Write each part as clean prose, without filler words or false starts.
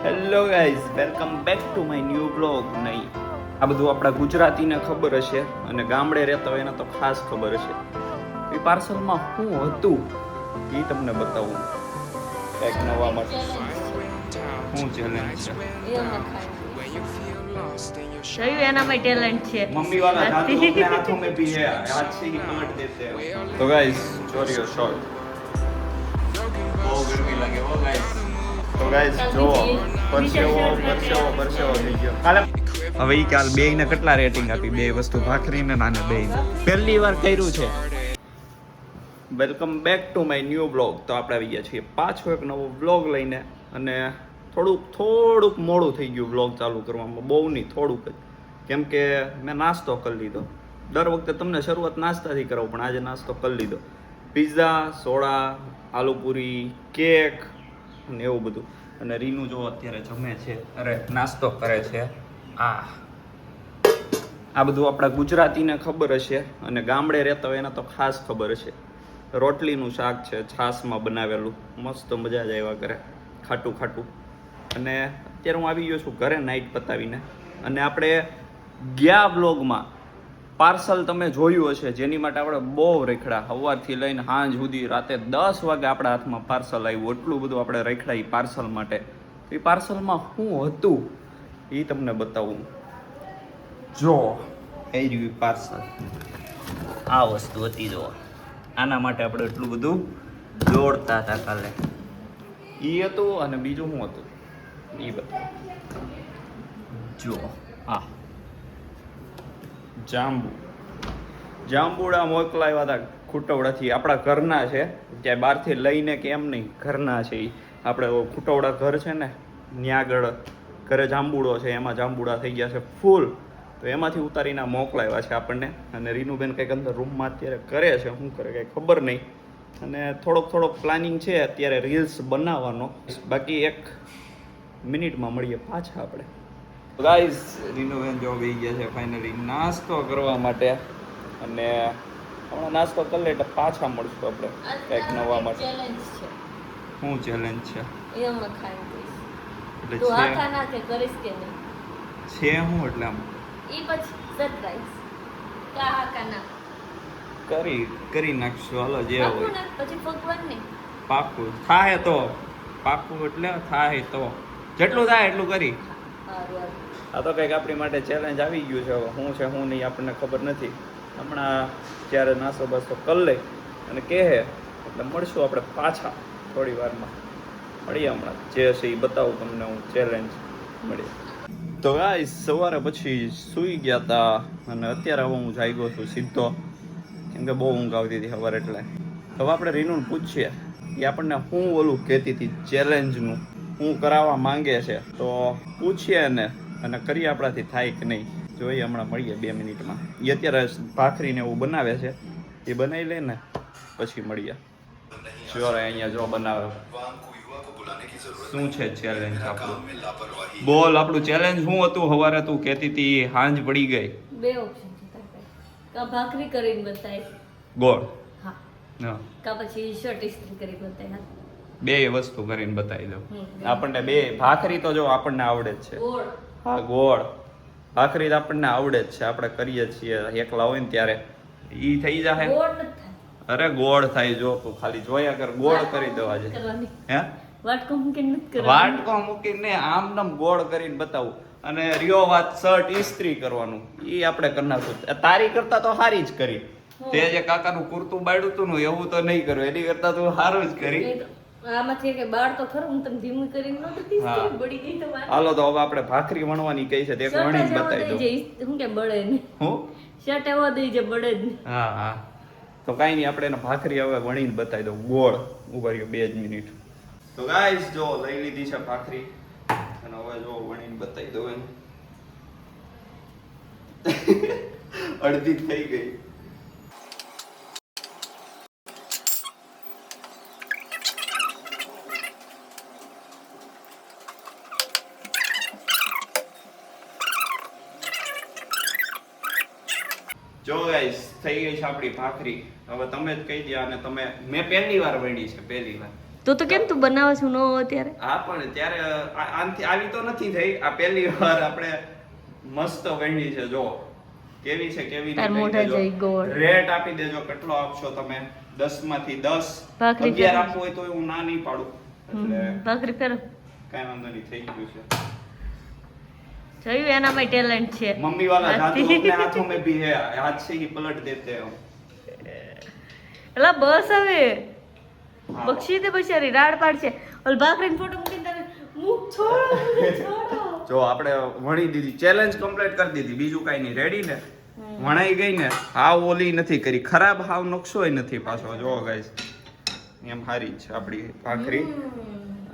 Hello guys, welcome back to my new blog. નહીં, આ બધું આપણા ગુજરાતીને ખબર હશે અને ગામડે રહેતા હોય એને તો ખાસ ખબર હશે. એ પાર્સલમાં શું હતું એ તમને બતાવું કંઈક નવા માટે. શું ચેલેન્જ છે? એનામાં ટેલેન્ટ છે. મમ્મી વાला जादू अपने हाथों में भी है, हाथ से ही पलट देते हैं. तो गाइस, चोरियो शॉर्ट. બહુ ગરમી લાગે હો ગાઈસ. તો ગાઈસ જો પરસેવો થઈ ગયો. હવે ઈ કાલ બેયને કેટલા રેટિંગ આપી? બે વસ્તુ ભાખરીને નાને બેયને પહેલી વાર કર્યું છે. Welcome back to my new blog. તો આપણે આવી ગયા છીએ પાછો એક નવો બ્લોગ લઈને, અને થોડુંક મોડું થઈ ગયું બ્લોગ ચાલુ કરવામાં. બહુ નહીં, થોડુંક જ, કેમ કે મેં નાસ્તો કરી લીધો. દર વખતે તમને શરૂઆત નાસ્તાથી કરાવું, પણ આજે નાસ્તો કરી લીધો. પિઝા, સોડા, આલુપૂરી, કેક અને એવું બધું. અને રીનું જો અત્યારે જમે છે, અરે નાસ્તો કરે છે. આ બધું આપણા ગુજરાતીને ખબર હશે અને ગામડે રહેતા હોય એને તો ખાસ ખબર હશે. રોટલીનું શાક છે, છાશમાં બનાવેલું, મસ્ત મજા જ આવ્યા કરે, ખાટું. અને અત્યારે હું આવી ગયો છું ઘરે નાઇટ પતાવીને. અને આપણે ગયા બ્લોગમાં પાર્સલ તમે જોયું હશે, જેની માટે આપણે બહુ રેખડા, સવારથી લઈને સાંજ સુધી, રાતે 10 વાગે આપણા હાથમાં પાર્સલ આવ્યું. એટલું બધું આપણે રેખડા એ પાર્સલ માટે. એ પાર્સલમાં શું હતું એ તમને બતાવું. જો એ રહ્યું પાર્સલ, આ વસ્તુ હતી. જો આના માટે આપણે એટલું બધું દોડતા હતા કાલે. એ હતું, અને બીજું શું હતું એ બતાવું. જો હા, જાંબુડા મોકલાવ્યા હતા ખુટવડાથી. આપણા ઘરના છે, ત્યાં બહારથી લઈને કે એમ નહીં, ઘરના છે. એ આપણે ખુટવડા ઘર છે ને, ત્યાં આગળ ઘરે જાંબુડો છે, એમાં જાંબુડા થઈ ગયા છે ફૂલ. તો એમાંથી ઉતારીને મોકલાવ્યા છે આપણને. અને રીનુબેન કંઈક અંદર રૂમમાં અત્યારે કરે છે, શું કરે કંઈ ખબર નહીં. અને થોડોક પ્લાનિંગ છે અત્યારે રીલ્સ બનાવવાનો. બાકી 1 મિનિટમાં મળીએ પાછા આપણે. ગાઈઝ, રીનુબેન જો આવી ગયા છે ફાઇનલી નાસ્તો કરવા માટે. અને હમણાં નાસ્તો કરી લે એટલે પાછા મળશું આપણે કંઈક નવા માટે. શું ચેલેન્જ છે? એટલે છે શું એટલે આમ કરી નાખશું. હાલો, જે હોય પાકું થાય તો પાકું, એટલે થાય તો જેટલું થાય એટલું કરી. આ તો કંઈક આપણી માટે ચેલેન્જ આવી ગયું છે. હવે શું છે શું નહીં આપણને ખબર નથી. હમણાં જ્યારે નાસ્તો બાસ્તો કરી લઈ અને કહે એટલે મળશું આપણે પાછા થોડી વારમાં. મળીએ હમણાં, જે છે એ બતાવું તમને હું ચેલેન્જ. મળીએ. તો ગાઈસ, સવારે પછી સૂઈ ગયા હતા અને અત્યારે હવે હું જાગ્યો છું સીધો, કેમ કે બહુ ઊંઘ આવતી હતી સવારે. એટલે હવે આપણે રીનુને પૂછીએ એ આપણને શું ઓલું કહેતી હતી ચેલેન્જનું, શું કરાવવા માંગે છે. તો પૂછીએ ને, અને કરીએ આપણાથી થાય કે નહીં જોઈએ. હમણાં મળીએ 2 મિનિટમાં. એ અત્યારે ભાખરીને એવું બનાવે છે, એ બનાવી લે ને પછી મળીએ. જો અહીંયા જો બનાવે. શું છે ચેલેન્જ આપણું? બોલ, આપણું ચેલેન્જ શું હતું? સવારે તું કહેતી હતી હાંજ પડી ગઈ. 2 ઓપ્શન છે. કા ભાખરી કરીને બતાય ગોળ, હા, કા પછી શર્ટ ઇસ્ત્રી કરી બતાય. 2 વસ્તુ કરીને બતાવી દઉં આપણને. 2 ભાખરી તો જો આપણને આવડે જ છે. હા, ગોળ ભાખરી તો આપણને આવડે જ છે, આપણે કરીએ છીએ એકલા હોય ને ત્યારે. ઈ થઈ જાય. અરે ગોળ થાય. જો તું ખાલી જોયા કર, ગોળ કરી દો આજે. હે, વાટકો મૂકીને આમ નામ ગોળ કરીને બતાવું. અને રિયો વાત શર્ટ ઇસ્ત્રી કરવાનું, એ આપણે કરી નાખું. તારી કરતા તો સારી જ કરી. તે જે કાકાનું કુર્તું બાળ્યું હતું ને એવું તો નહીં કર્યું, એની કરતા તું સારું જ કરી. આમાંથી કે બાળ તો ખરું, હું તને ધીમું કરીને નહોતી બળી ગઈ તો. હાલો, તો હવે આપણે ભાખરી વણવાની કઈ છે તે વણીને બતાવી દઉં. હું કે બળે ને, હું શર્ટ એવો દઈ જે બળે જ. હા, તો કાઈ નહીં, આપણે એને ભાખરી હવે વણીને બતાવી દઉં. ગોળ ઉભા રહ્યો 2 જ મિનિટ. તો ગાઈસ, જો લઈ લીધી છે ભાખરી, અને હવે જો વણીને બતાવી દઉં એને. અડધી થઈ ગઈ. જો ગાઈસ, થઈ ગઈ છે આપણી ભાખરી. હવે તમે જ કહી દો. અને મેં પહેલી વાર વણી છે, પહેલી વાર. તો કેમ તું બનાવે છું નો અત્યારે? હા પણ ત્યારે આનથી આવી તો નથી થઈ. આ પહેલી વાર આપણે મસ્ત વેણી છે. જો કેવી છે, કેવી તાર મોઢે જઈ ગોળ. રેટ આપી દેજો કેટલો આપશો તમે? 10 માંથી 10. ભાખરી 11 આપવું હોય તો હું ના નહીં પાડું. એટલે ભાખરી કરો. કાંઈ વાંધો નહીં, થઈ ગયું છે. જોયું એનામાં ટેલેન્ટ છે. मम्मी वाला जादू अपने हाथों में भी है, हाथ से ही पलट देते हैं. એલા બસ હવે બક્ષી દે બચારી રાડ પાડ છે. ઓલ ભાખરીનો ફોટો મૂકીને તારે મુખ છોડો. જો આપણે વણી દીધી, ચેલેન્જ કમ્પ્લીટ કરી દીધી, બીજું કાઈ નહીં. રેડી ને? વણાઈ ગઈ ને? હાવ ઓલી નથી કરી, ખરાબ હાવ નકશોય નથી પાછો. જો ગાઈસ એમ હારી છે આપણી ભાખરી.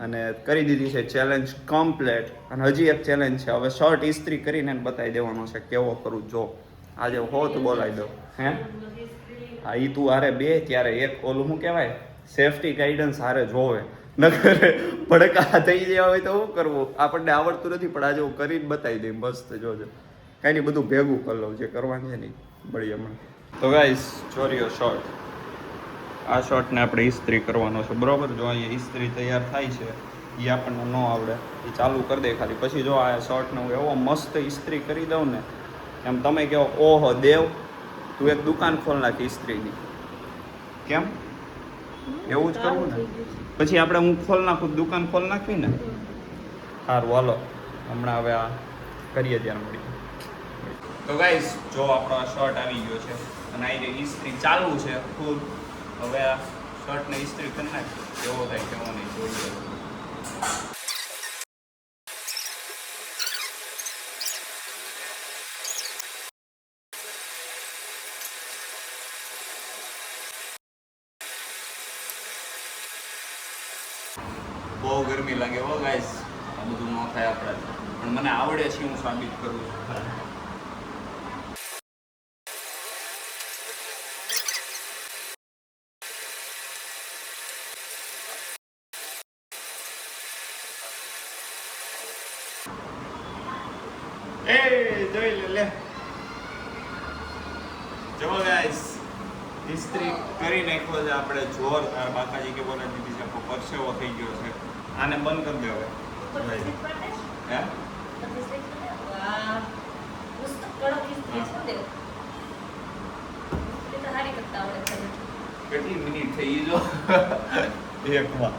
અને કરી દીધી છે ચેલેન્જ કમ્પ્લીટ. અને હજી એક ચેલેન્જ છે, હવે શર્ટ ઇસ્ત્રી કરીને બતાવી દેવાનો છે કેવો કરું. જો આજે હોત બોલાવી દો. હે હા, ઈ તું હારે બે ત્યારે એક ઓલું શું કહેવાય, સેફટી ગાઈડન્સ હારે જોવે. નકર ભડકા થઈ ગયા હોય તો શું કરવું? આપણને આવડતું નથી, પણ આજે હું કરીને બતાવી દઈ. મસ્ત જોજો, કાંઈ નહીં, બધું ભેગું કરી લઉં, જે કરવાનું છે નહીં બળી હમણાં. તો ગાઈસ ચોરીઓ શર્ટ, આ શર્ટને આપણે ઇસ્ત્રી કરવાનો છે, બરોબર? જો અહીંયા ઇસ્ત્રી તૈયાર થાય છે, એ આપણને ન આવડે, એ ચાલુ કરી દે ખાલી. પછી જો આ શર્ટને હું એવો મસ્ત ઇસ્ત્રી કરી દઉં ને, એમ તમે કહો ઓહો દેવ, તું એક દુકાન ખોલ નાખી ઇસ્ત્રીની. કેમ? એવું જ કરવું ને? પછી આપણે હું ખોલ નાખું, દુકાન ખોલ નાખવી ને. સારું હાલો, હમણાં હવે આ કરીએ ત્યારે મળીએ. તો ગાઈસ જો આપણો આ શર્ટ આવી ગયો છે અને આ ઇસ્ત્રી ચાલુ છે ફૂલ. હવે આ શર્ટને ઇસ્ત્રી કરી નાખીએ, કેવો થાય કેવો નહીં જોઈએ. બહુ ગરમી લાગે હો ગાઈસ, આ બધું ન થાય આપણાથી, પણ મને આવડે છે, હું સાબિત કરું છું. એ જોઈ લે જો ગાઈસ, ઇસ્ત્રી કરી નાખ્યો છે આપણે જોરદાર. બાકાજી કે બોલા દીધી છે, પરસેવો થઈ ગયો છે. આને બંધ કરી દે હવે. હે કેટલી મિનિટ થઈ જો એકમાં.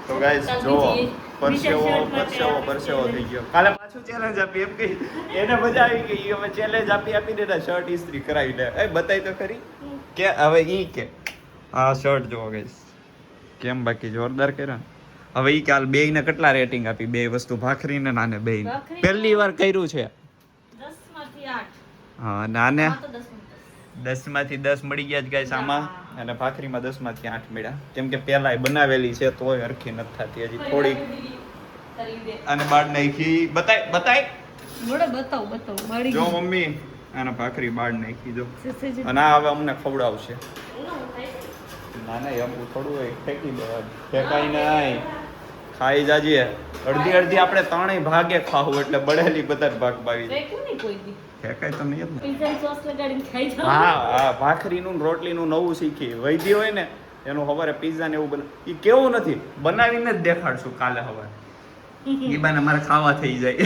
તો ગાઈસ જો પરસેવો થઈ ગયો. કાલે પાછું ચેલેન્જ આપી, એમ કહી એને મજા આવી ગઈ. હવે ચેલેન્જ આપી દેતા શર્ટ ઇસ્ત્રી કરાવી દે. એ બતાવી તો ખરી કે હવે ઈ કે આ શર્ટ જોવો ગાઈસ કેમ બાકી જોરદાર કર્યો. હવે ઈ કાલ બે ને કેટલા રેટિંગ આપી, બે વસ્તુ ભાખરીને નાને બે પહેલી વાર કર્યું છે. 10 માંથી 8. હા, નાને 10 માંથી 10 મળી ગયા જ ગાઈસ આમાં. અને ભાખરીમાં 10 માંથી 8 મળ્યા, કેમ કે પેલા બનાવેલી છે તોય હરખી નથી થતી હજી થોડી. અને બાળ નાખી, બતાય જો મમ્મી, આના ભાખરી બાળ નાખી જો. અને આ હવે અમને ખવડાવશે. ના ના એમ થોડું હોય, ફેંકી દે, ફેંકાઈ નહીં, ખાઈ જાજે. અડધી આપણે ત્રણેય ભાગે ખાવું, એટલે બળેલી બધા ભાગ બાવી ફેંકાય તો નહીં જ ને. હા, ભાખરીનું રોટલીનું નવું શીખી વૈધી હોય ને એનું સવારે પિઝા ને એવું બને. એ કેવું નથી, બનાવીને જ દેખાડશું કાલે સવારે. એ બાને મારે ખાવા થઈ જાય.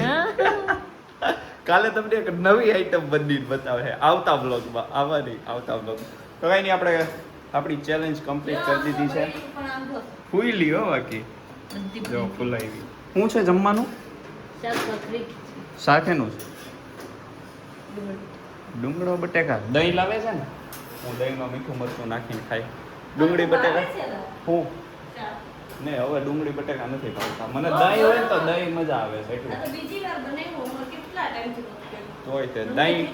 કાલે તમને એક નવી આઈટમ બની બતાવે આવતા બ્લોગમાં. આવવાની આવતા બ્લોગ. તો કઈ નહીં, આપણે આપણી ચેલેન્જ કમ્પ્લીટ કરી દીધી છે. ફૂલી હો બાકી જો ફૂલાવી. શું છે જમવાનું? શાકેનું છે, ડુંગળો બટેકા. દહીં લાવે છે ને, હું દહીંમાં મીઠું મરચું નાખીને ખાઈ. ડુંગળી બટેકા હું ને હવે ડુંગળી બટેકા નથી ભાવતા મને. દહીં હોય ને તો દહીં મજા આવે છે એટલું. તોય તે દહીં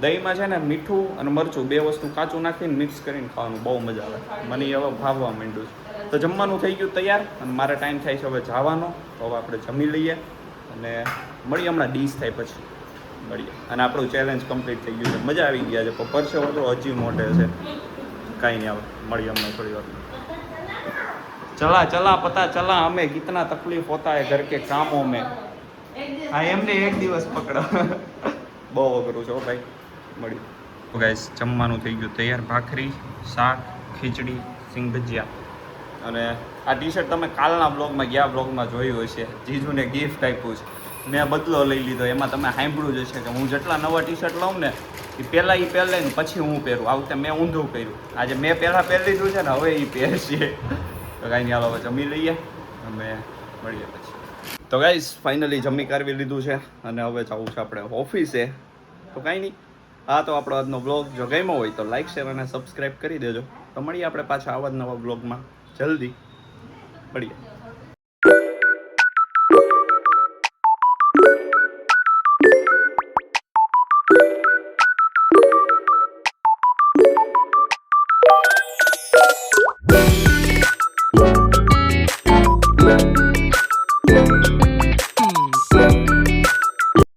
દહીંમાં છે ને મીઠું અને મરચું બે વસ્તુ કાચું નાખીને મિક્સ કરીને ખાવાનું બહુ મજા આવે. મને હવે ભાવવા માંડ્યું છે. તો જમવાનું થઈ ગયું તૈયાર અને મારે ટાઈમ થાય છે હવે જવાનો. તો હવે આપણે જમી લઈએ અને મળીએ હમણાં ડીશ થાય પછી મળીએ. અને આપણું ચેલેન્જ કમ્પ્લીટ થઈ ગયું છે, મજા આવી ગયા છે. પણ પરસેવો તો હજી મોઢે છે. કાંઈ નહીં, આવે મળીએ હમણાં થોડી વાર. चला पता चला हमें कितना तकलीफ होता है घर के कामों में. હા એમને એક દિવસ પકડો. બહુ અઘરું છે ભાઈ. મળ્યું ગાઈસ, જમવાનું થઈ ગયું તૈયાર. ભાખરી, શાક, ખીચડી, સિંગ ભજીયા. અને આ ટી શર્ટ તમે કાલના બ્લોગમાં જોયું હશે. જીજુને ગિફ્ટ આપ્યું છે. મેં બદલો લઈ લીધો. એમાં તમે સાંભળ્યું જ હશે કે હું જેટલા નવા ટી શર્ટ લઉં ને એ પહેલાં ને પછી હું પહેરું. આ વખતે મેં ઊંધું કર્યું. આજે મેં પહેલાં પહેરી લીધું છે ને હવે એ પહેરશે. તો કાંઈ નહીં, હાલો હવે જમી લઈએ અમે મળીએ પછી. તો ગાઈસ ફાઇનલી જમી કાઢવી લીધું છે અને હવે જવું છે આપણે ઓફિસે. તો કાંઈ નહીં, હા તો આપણો આજનો બ્લોગ જો ગમ્યો હોય તો લાઈક શેર અને સબસ્ક્રાઈબ કરી દેજો. તો મળીએ આપણે પાછા આવા જ નવા બ્લોગમાં જલ્દી મળીએ.